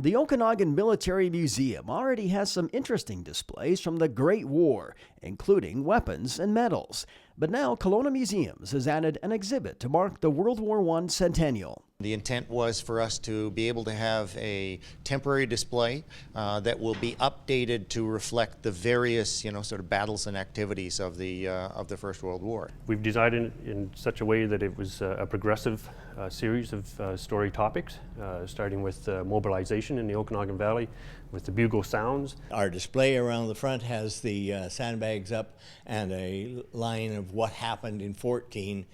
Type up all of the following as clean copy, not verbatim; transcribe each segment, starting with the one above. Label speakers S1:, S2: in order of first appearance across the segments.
S1: The Okanagan Military Museum already has some interesting displays from the Great War, including weapons and medals. But now Kelowna Museums has added an exhibit to mark the World War I Centennial.
S2: The intent was for us to be able to have a temporary display that will be updated to reflect the various, sort of battles and activities of the First World War.
S3: We've designed it in such a way that it was a progressive series of story topics, starting with mobilization in the Okanagan Valley with the bugle sounds.
S4: Our display around the front has the sandbags up and a line of what happened in 14.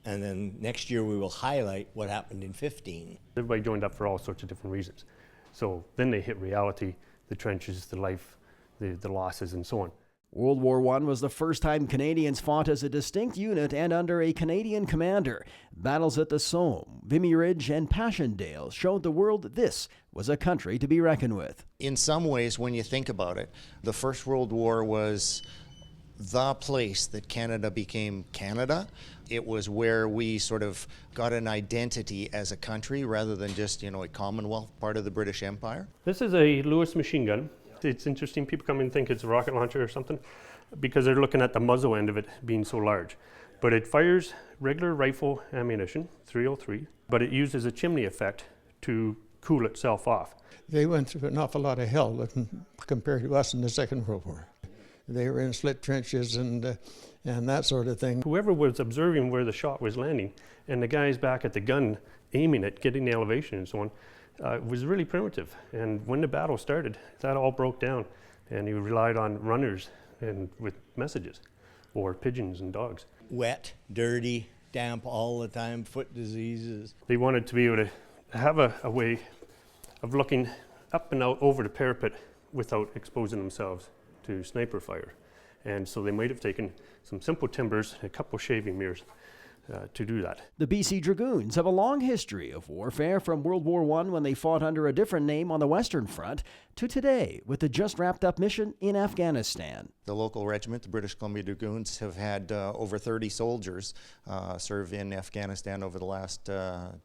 S4: And then next year we will highlight what happened in 15.
S3: Everybody joined up for all sorts of different reasons. So then they hit reality, the trenches, the life, the losses, and so on.
S1: World War I was the first time Canadians fought as a distinct unit and under a Canadian commander. Battles at the Somme, Vimy Ridge, and Passchendaele showed the world this was a country to be reckoned with.
S2: In some ways, when you think about it, the First World War was the place that Canada became Canada. It was where we sort of got an identity as a country rather than just, a Commonwealth part of the British Empire.
S3: This is a Lewis machine gun. It's interesting, people come and think it's a rocket launcher or something because they're looking at the muzzle end of it being so large. But it fires regular rifle ammunition, .303, but it uses a chimney effect to cool itself off.
S5: They went through an awful lot of hell compared to us in the Second World War. They were in slit trenches and that sort of thing.
S3: Whoever was observing where the shot was landing and the guys back at the gun aiming it, getting the elevation and so on, was really primitive. And when the battle started, that all broke down and you relied on runners and with messages or pigeons and dogs.
S4: Wet, dirty, damp all the time, foot diseases.
S3: They wanted to be able to have a way of looking up and out over the parapet without exposing themselves to sniper fire. And so they might have taken some simple timbers, a couple shaving mirrors to do that.
S1: The BC Dragoons have a long history of warfare from World War I when they fought under a different name on the Western Front to today with the just wrapped up mission in Afghanistan.
S2: The local regiment, the British Columbia Dragoons, have had over 30 soldiers serve in Afghanistan over the last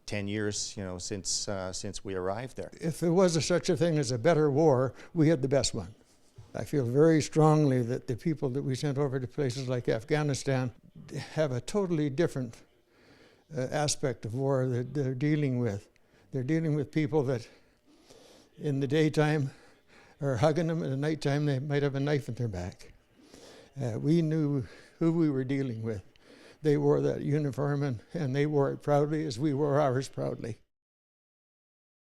S2: 10 years, since we arrived there.
S5: If there was such a thing as a better war, we had the best one. I feel very strongly that the people that we sent over to places like Afghanistan have a totally different aspect of war that they're dealing with. They're dealing with people that in the daytime are hugging them, and at nighttime they might have a knife in their back. We knew who we were dealing with. They wore that uniform and they wore it proudly as we wore ours proudly.